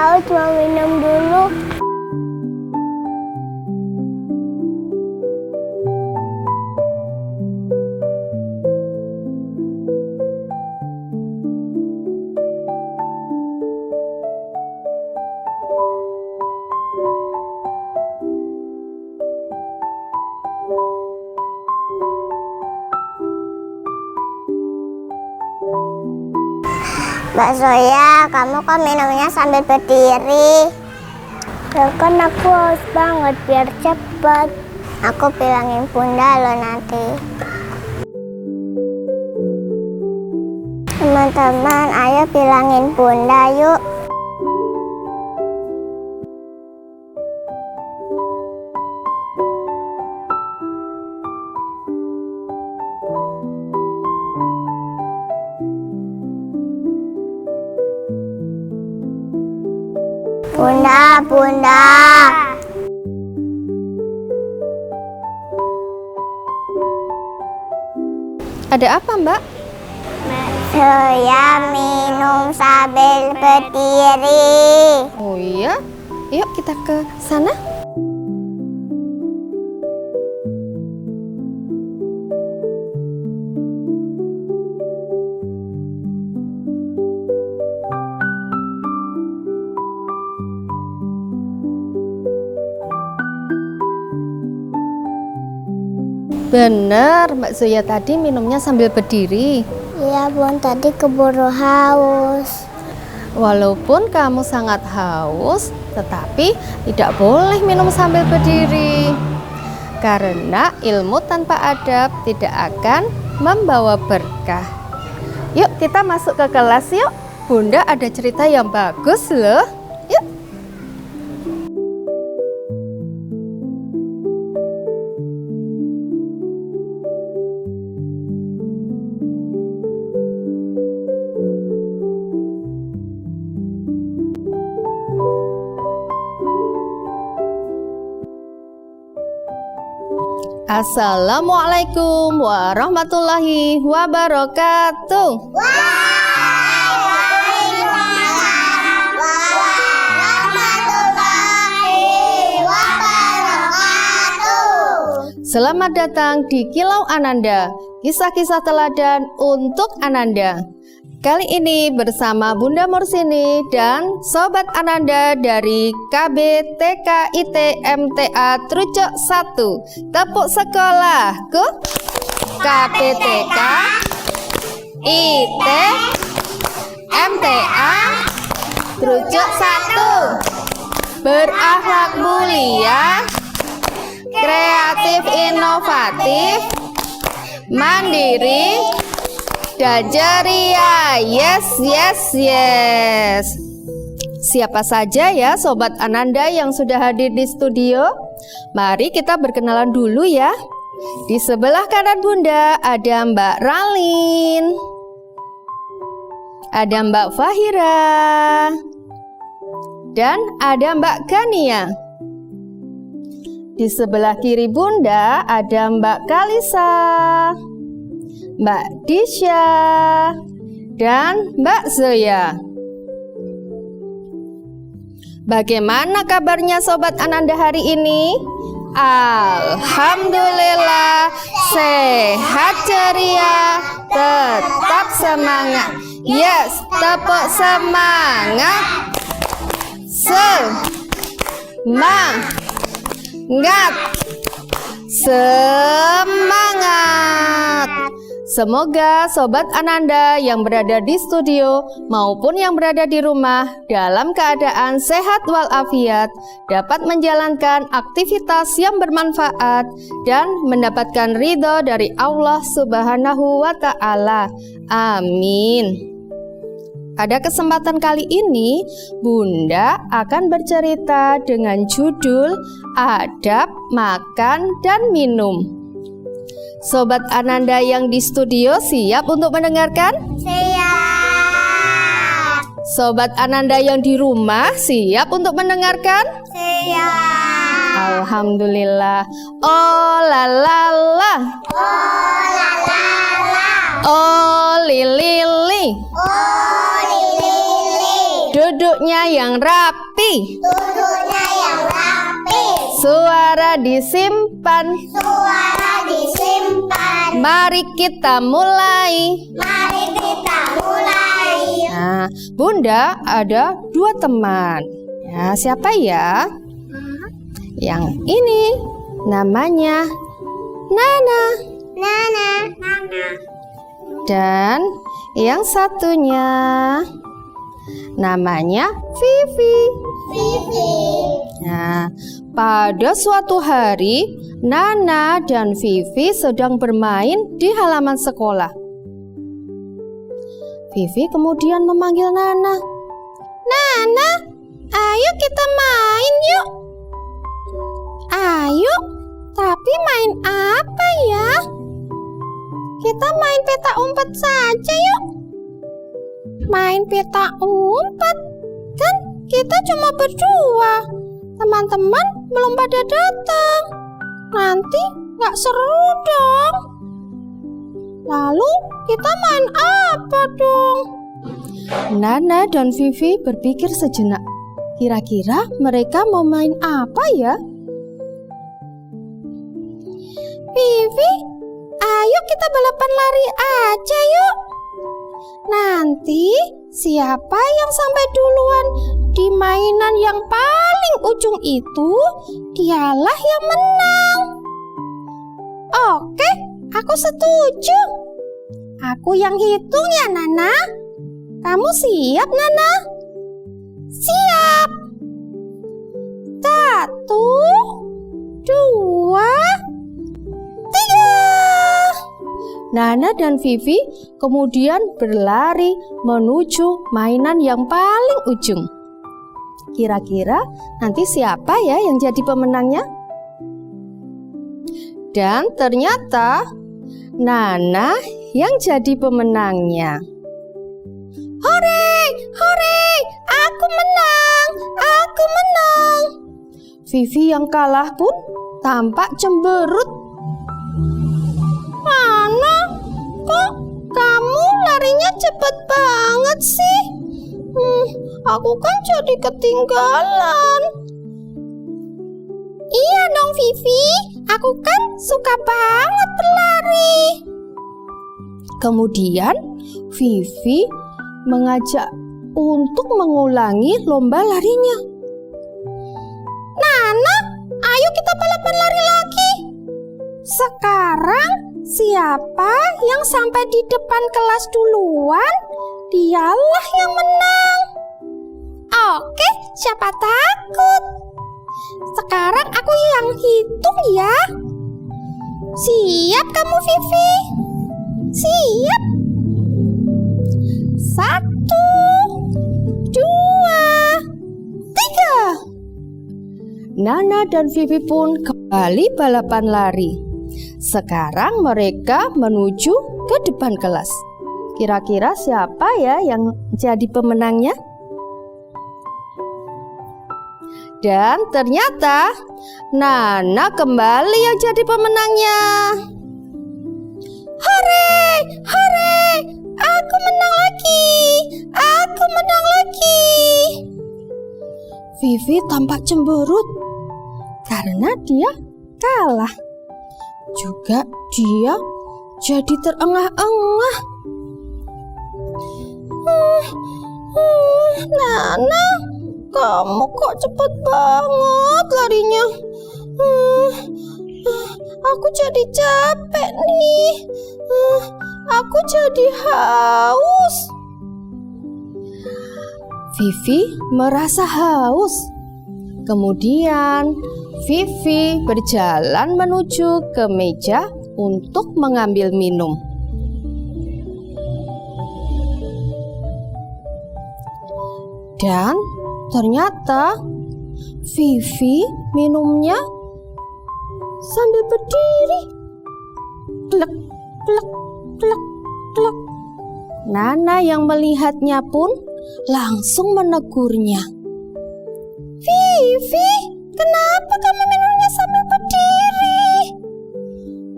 haus, mau minum dulu. Mbak Zoya, kamu kok minumnya sambil berdiri? Ya kan aku haus banget, biar cepet. Aku bilangin bunda lo nanti. Teman-teman, ayo bilangin bunda yuk. Bunda, bunda. Ada apa, Mbak? Saya minum sambil berdiri. Oh iya? Yuk kita ke sana. Bener, Mbak Zoya tadi minumnya sambil berdiri. Iya bun, tadi keburu haus. Walaupun kamu sangat haus, tetapi tidak boleh minum sambil berdiri. Karena ilmu tanpa adab tidak akan membawa berkah. Yuk kita masuk ke kelas yuk. Bunda ada cerita yang bagus loh. Yuk. Assalamualaikum warahmatullahi wabarakatuh. Waalaikumsalam warahmatullahi wabarakatuh. Selamat datang di Kilau Ananda, kisah-kisah teladan untuk Ananda. Kali ini bersama Bunda Mursini dan Sobat Ananda dari KB TK IT MTA Trucok 1. Tepuk sekolahku. KB TK IT MTA Trucok 1. Berakhlak mulia, kreatif inovatif, mandiri, dan ceria. Yes, yes, yes. Siapa saja ya Sobat Ananda yang sudah hadir di studio? Mari kita berkenalan dulu ya. Di sebelah kanan Bunda ada Mbak Ralin, ada Mbak Fahira, dan ada Mbak Gania. Di sebelah kiri Bunda ada Mbak Kalisa, Mbak Disha, dan Mbak Zoya. Bagaimana kabarnya Sobat Ananda hari ini? Alhamdulillah, sehat ceria, tetap semangat. Yes, tepuk semangat. Semangat. Semoga Sobat Ananda yang berada di studio maupun yang berada di rumah dalam keadaan sehat walafiat dapat menjalankan aktivitas yang bermanfaat dan mendapatkan ridho dari Allah Subhanahu wa Ta'ala. Amin. Pada kesempatan kali ini, Bunda akan bercerita dengan judul Adab Makan dan Minum. Sobat Ananda yang di studio siap untuk mendengarkan? Siap. Sobat Ananda yang di rumah siap untuk mendengarkan? Siap. Alhamdulillah. Oh la la la. Oh la la la. Oh li li li. Oh li li li. Duduknya Duduknya yang rapi. Duduknya yang rapi. Suara disimpan. Suara disimpan. Mari kita mulai. Mari kita mulai. Nah, Bunda ada 2 teman. Ya, siapa ya? Yang ini namanya Nana. Nana. Dan yang satunya namanya Vivi. Vivi. Nah, pada suatu hari Nana dan Vivi sedang bermain di halaman sekolah. Vivi kemudian memanggil Nana. Nana, ayo kita main yuk. Ayo, tapi main apa ya? Kita main peta umpet saja yuk. Main peta umpet? Kan kita cuma berdua. Teman-teman belum pada datang. Nanti gak seru dong. Lalu kita main apa dong? Nana dan Vivi berpikir sejenak. Kira-kira mereka mau main apa ya? Vivi, ayo kita balapan lari aja yuk. Nanti siapa yang sampai duluan di mainan yang paling ujung itu, dialah yang menang. Oke, aku setuju. Aku yang hitung ya, Nana. Kamu siap, Nana? Siap. 1, 2, 3. Nana dan Vivi kemudian berlari menuju mainan yang paling ujung. Kira-kira nanti siapa ya yang jadi pemenangnya? Dan ternyata Nana yang jadi pemenangnya. Hore, hore, aku menang, aku menang. Vivi yang kalah pun tampak cemberut. Nana, kok kamu larinya cepet banget sih? Aku kan jadi ketinggalan. Iya dong Vivi, aku kan suka banget berlari. Kemudian Vivi mengajak untuk mengulangi lomba larinya. Nana, ayo kita balapan lari lagi. Sekarang siapa yang sampai di depan kelas duluan, dialah yang menang. Oke, siapa takut? Sekarang aku yang hitung ya. Siap kamu Vivi? Siap. 1, 2, 3. Nana dan Vivi pun kembali balapan lari. Sekarang mereka menuju ke depan kelas. Kira-kira siapa ya yang jadi pemenangnya? Dan ternyata Nana kembali yang jadi pemenangnya. Hore, hore, aku menang lagi, aku menang lagi. Vivi tampak cemberut karena dia kalah. Juga dia jadi terengah-engah. Nana, kamu kok cepet banget larinya. Aku jadi capek nih. Aku jadi haus. Vivi merasa haus. Kemudian Vivi berjalan menuju ke meja untuk mengambil minum. Dan ternyata Vivi minumnya sambil berdiri. Klek, klek, klek, klek. Nana yang melihatnya pun langsung menegurnya. Vivi, kenapa kamu minumnya sambil berdiri?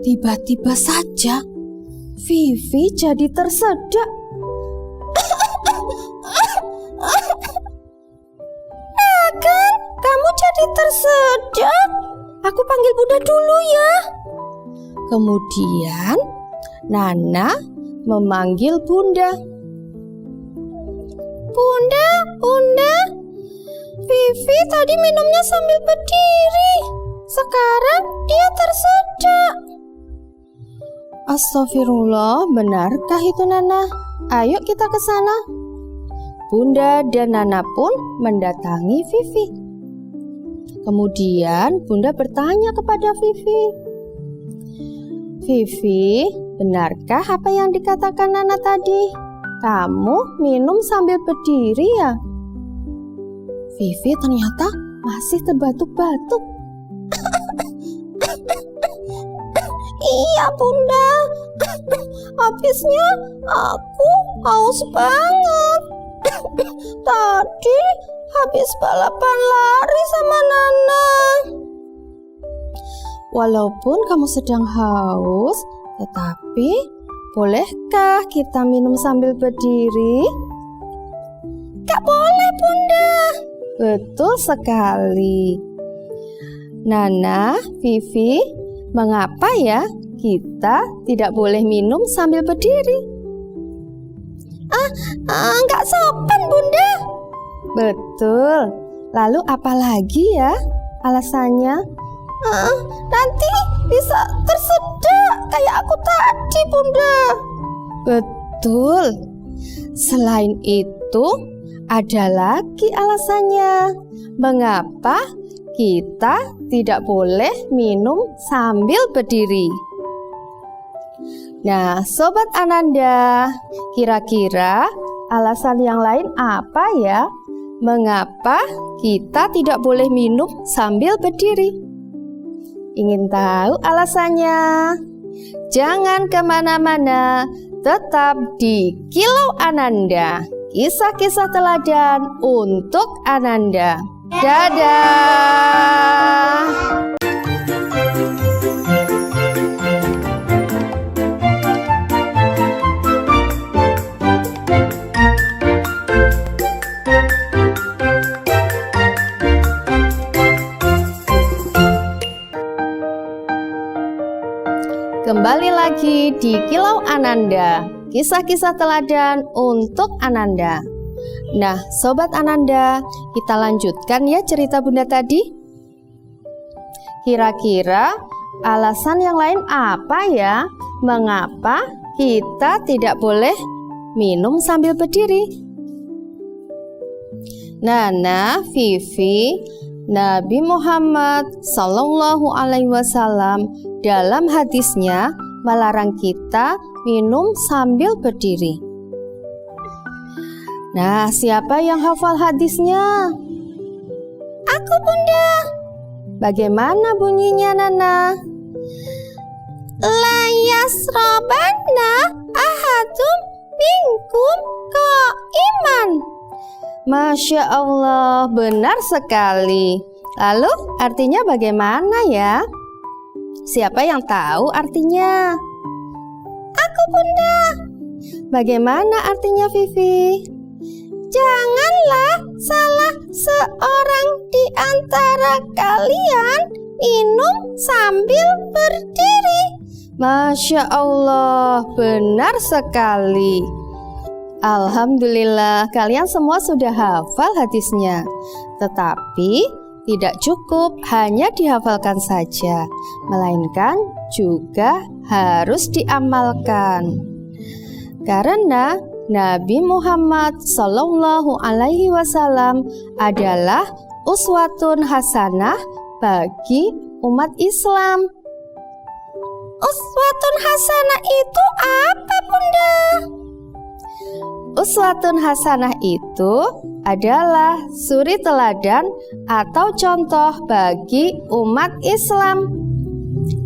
Tiba-tiba saja Vivi jadi tersedak. tersedak. Aku panggil Bunda dulu ya. Kemudian Nana memanggil Bunda. Bunda, Vivi tadi minumnya sambil berdiri. Sekarang dia tersedak. Astagfirullah, benarkah itu Nana? Ayo kita ke sana. Bunda dan Nana pun mendatangi Vivi. Kemudian Bunda bertanya kepada Vivi. Vivi, benarkah apa yang dikatakan Nana tadi? Kamu minum sambil berdiri ya? Vivi ternyata masih terbatuk-batuk. Iya Bunda, habisnya aku haus banget. Tadi habis balapan lari sama Nana. Walaupun kamu sedang haus, tetapi bolehkah kita minum sambil berdiri? Gak boleh Bunda. Betul sekali. Nana, Vivi, mengapa ya kita tidak boleh minum sambil berdiri? Nggak sopan Bunda. Betul. Lalu apa lagi ya alasannya? Nanti bisa tersedak kayak aku tadi Bunda. Betul. Selain itu ada lagi alasannya. Mengapa kita tidak boleh minum sambil berdiri? Nah, Sobat Ananda, kira-kira alasan yang lain apa ya? Mengapa kita tidak boleh minum sambil berdiri? Ingin tahu alasannya? Jangan kemana-mana, tetap di Kilau Ananda. Kisah-kisah teladan untuk Ananda. Dadah! Kembali lagi di Kilau Ananda, kisah-kisah teladan untuk Ananda. Nah, Sobat Ananda, kita lanjutkan ya cerita Bunda tadi. Kira-kira alasan yang lain apa ya? Mengapa kita tidak boleh minum sambil berdiri? Nana, Vivi, Nabi Muhammad Sallallahu Alaihi Wasallam dalam hadisnya melarang kita minum sambil berdiri. Nah, siapa yang hafal hadisnya? Aku Bunda. Bagaimana bunyinya Nana? La yasrabanna ahadum minkum qaiman. Masya Allah, benar sekali. Lalu artinya bagaimana ya? Siapa yang tahu artinya? Aku Bunda. Bagaimana artinya Vivi? Janganlah salah seorang di antara kalian minum sambil berdiri. Masya Allah, benar sekali. Alhamdulillah, kalian semua sudah hafal hadisnya. Tetapi tidak cukup hanya dihafalkan saja, melainkan juga harus diamalkan. Karena Nabi Muhammad Sallallahu Alaihi Wasallam adalah uswatun hasanah bagi umat Islam. Uswatun hasanah itu apa Bunda? Uswatun hasanah itu adalah suri teladan atau contoh bagi umat Islam.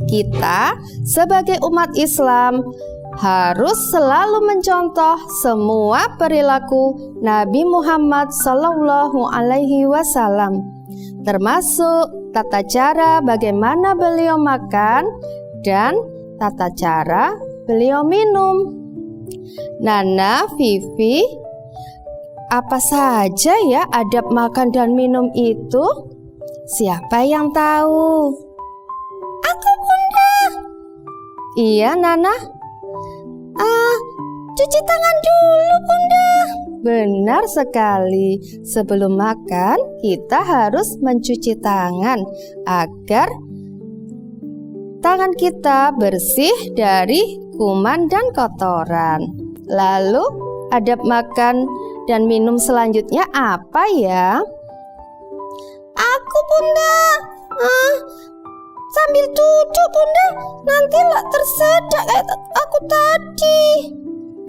Kita sebagai umat Islam harus selalu mencontoh semua perilaku Nabi Muhammad Sallallahu Alaihi Wasallam, termasuk tata cara bagaimana beliau makan dan tata cara beliau minum. Nana, Vivi, apa saja ya adab makan dan minum itu? Siapa yang tahu? Aku, Bunda. Iya, Nana. Cuci tangan dulu, Bunda. Benar sekali. Sebelum makan, kita harus mencuci tangan agar tangan kita bersih dari kuman dan kotoran. Lalu, adab makan dan minum selanjutnya apa ya? Aku, Bunda. Sambil duduk, Bunda. Nanti lah tersedak kayak aku tadi.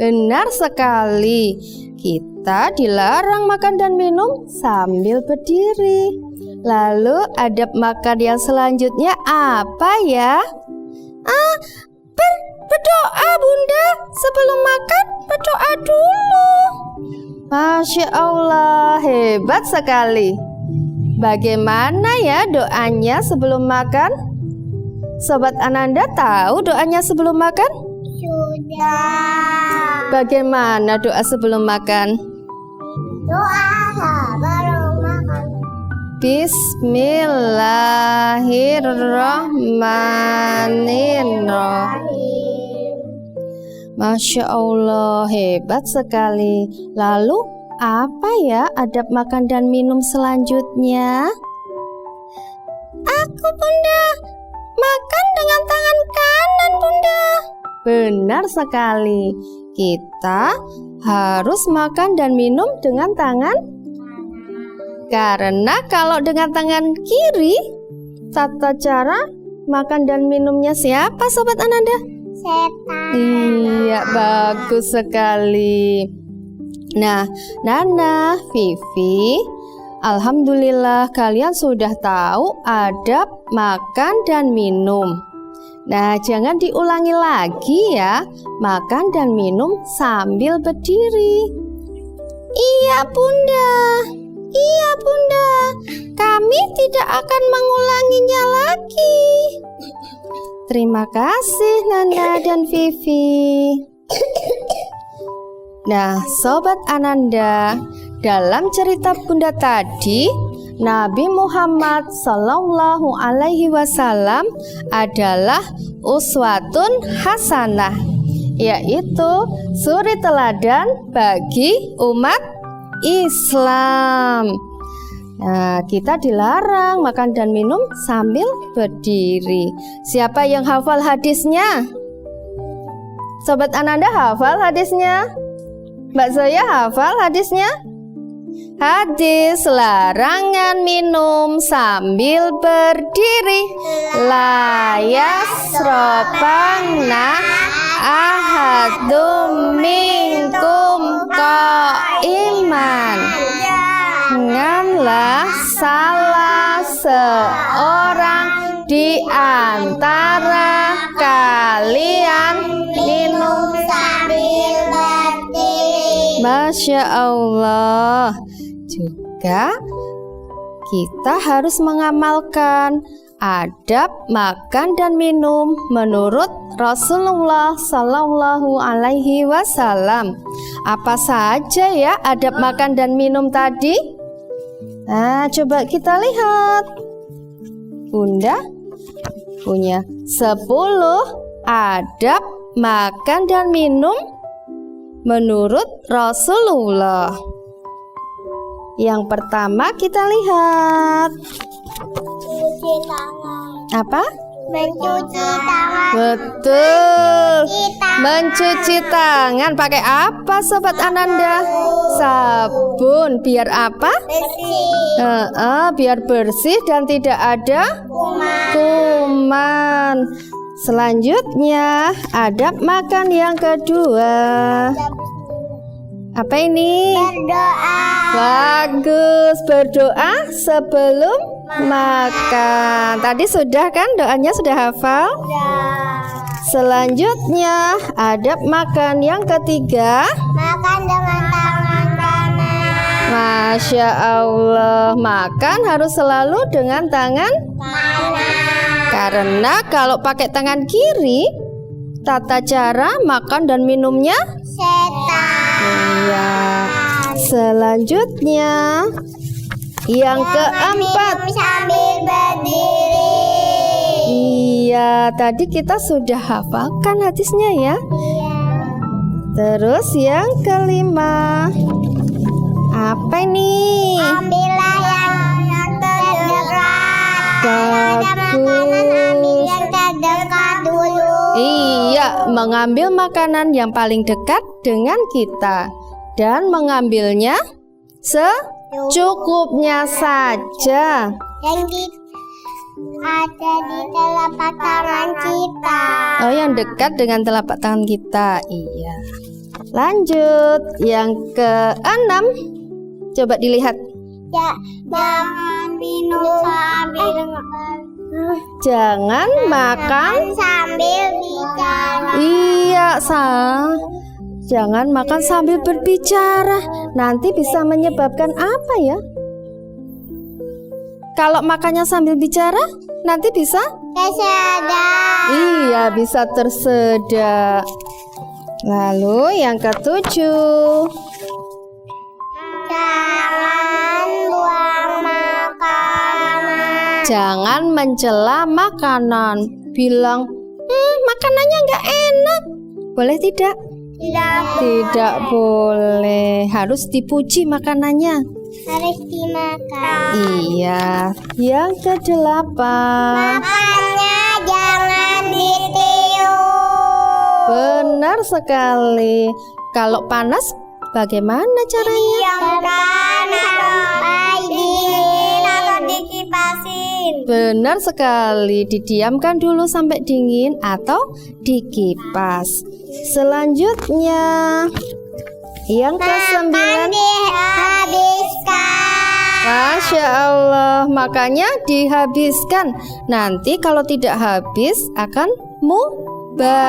Benar sekali. Kita dilarang makan dan minum sambil berdiri. Lalu adab makan yang selanjutnya apa ya? Berdoa, Bunda. Sebelum makan berdoa dulu. Masya Allah, hebat sekali. Bagaimana ya doanya sebelum makan? Sobat Ananda tahu doanya sebelum makan? Sudah. Bagaimana doa sebelum makan? Doa sebelum makan. Bismillahirrahmanirrahim. Masya Allah, hebat sekali. Lalu apa ya adab makan dan minum selanjutnya? Aku, Bunda. Makan dengan tangan kanan, Bunda. Benar sekali. Kita harus makan dan minum dengan tangan, karena kalau dengan tangan kiri, tata cara makan dan minumnya siapa, Sobat Ananda? Setan. Iya, bagus sekali. Nah, Nana, Vivi, alhamdulillah kalian sudah tahu adab makan dan minum. Nah, jangan diulangi lagi ya, makan dan minum sambil berdiri. Iya, Bunda. Iya, Bunda. Kami tidak akan mengulanginya lagi. Terima kasih Nana dan Vivi. Nah, Sobat Ananda, dalam cerita Bunda tadi, Nabi Muhammad Sallallahu Alaihi Wasallam adalah uswatun hasanah, yaitu suri teladan bagi umat Islam. Nah, kita dilarang makan dan minum sambil berdiri. Siapa yang hafal hadisnya? Sobat Ananda hafal hadisnya? Mbak Zoya hafal hadisnya? Hadis larangan minum sambil berdiri. La yasrobanna ahadum minkum qaiman. Janganlah salah seorang di antara kalian minum sambil berdiri. Masya Allah. Juga kita harus mengamalkan adab makan dan minum menurut Rasulullah Sallallahu Alaihi Wasallam. Apa saja ya adab makan dan minum tadi? Nah, coba kita lihat. Bunda punya 10 adab makan dan minum menurut Rasulullah. Yang pertama kita lihat. Mencuci tangan. Apa? Mencuci tangan. Betul. Mencuci tangan pakai apa, Sobat Ananda? Sabun. Biar apa? Bersih. Biar bersih dan tidak ada kuman. Selanjutnya, adab makan yang kedua. Apa ini? Berdoa. Bagus, berdoa sebelum makan. Tadi sudah kan doanya sudah hafal? Selanjutnya, adab makan yang ketiga. Makan dengan tangan kanan. Masya Allah, makan harus selalu dengan tangan Kanan. karena kalau pakai tangan kiri, tata cara makan dan minumnya Setan. iya. Selanjutnya, Yang keempat, minum sambil berdiri. iya, tadi kita sudah hafalkan hadisnya ya. Terus yang kelima, apa ini? Ambillah yang terdekat. Ada makanan, ambil yang terdekat dulu. Iya, mengambil makanan yang paling dekat dengan kita dan mengambilnya secukupnya saja. Yang ada di telapak tangan kita. Oh, yang dekat dengan telapak tangan kita. Iya. Lanjut, yang keenam. Coba dilihat. Ya, jangan minum sambil Jangan makan. sambil bicara. Iya, jangan makan sambil berbicara. Nanti bisa menyebabkan apa ya? Kalau makannya sambil bicara, nanti bisa? Kesedak. Iya, bisa tersedak. Lalu yang ketujuh. Jangan buang makanan. Jangan mencela makanan. Bilang, makanannya nggak enak. Boleh tidak? Tidak boleh. Harus dipuji makanannya. Harus dimakan. Iya. Yang kedelapan. Makannya jangan ditiup. Benar sekali. Kalau panas, bagaimana caranya? Diamkan sampai dingin atau dikipasin. Benar sekali. Didiamkan dulu sampai dingin atau dikipas. Selanjutnya, yang kesembilan. Dihabiskan. Masya Allah, makanya dihabiskan. Nanti kalau tidak habis akan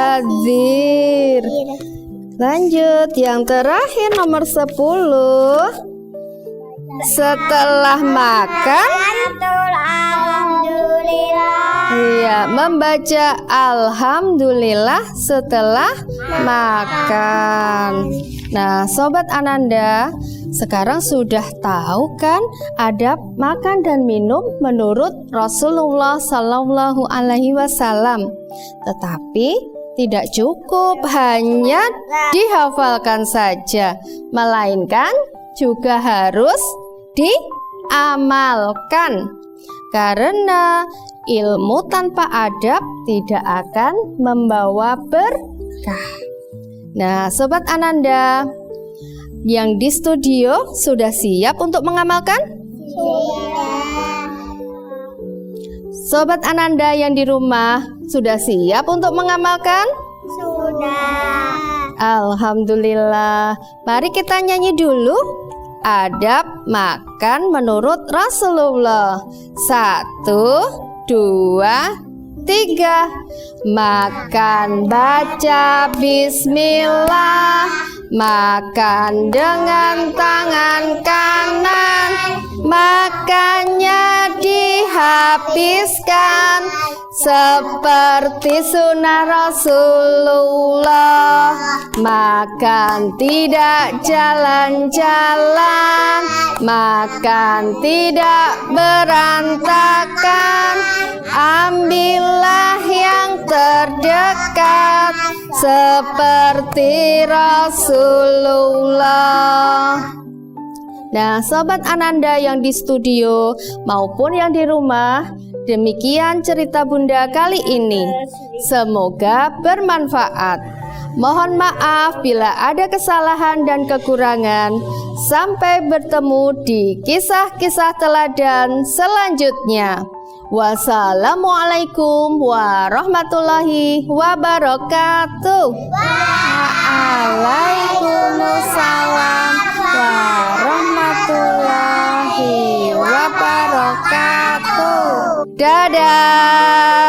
mubazir. Lanjut, yang terakhir nomor 10. Setelah makan, Alhamdulillah. iya, membaca alhamdulillah setelah makan. Nah, Sobat Ananda, sekarang sudah tahu kan adab makan dan minum menurut Rasulullah Sallallahu Alaihi Wasallam. Tetapi tidak cukup hanya dihafalkan saja, melainkan juga harus diamalkan. Karena ilmu tanpa adab tidak akan membawa berkah. Nah, Sobat Ananda yang di studio sudah siap untuk mengamalkan? Sobat Ananda yang di rumah sudah siap untuk mengamalkan? Sudah. Alhamdulillah. Mari kita nyanyi dulu adab makan menurut Rasulullah. 1, 2, 3. Makan baca bismillah. Makan dengan tangan kanan. Makannya dihabiskan seperti sunnah Rasulullah. Makan tidak jalan-jalan. Makan tidak berantakan. Ambillah yang terdekat seperti Rasulullah. Nah, Sobat Ananda yang di studio maupun yang di rumah, demikian cerita Bunda kali ini. Semoga bermanfaat. Mohon maaf bila ada kesalahan dan kekurangan. Sampai bertemu di kisah-kisah teladan selanjutnya. Wassalamualaikum warahmatullahi wabarakatuh. Waalaikumsalam warahmatullahi wabarakatuh. Dadah.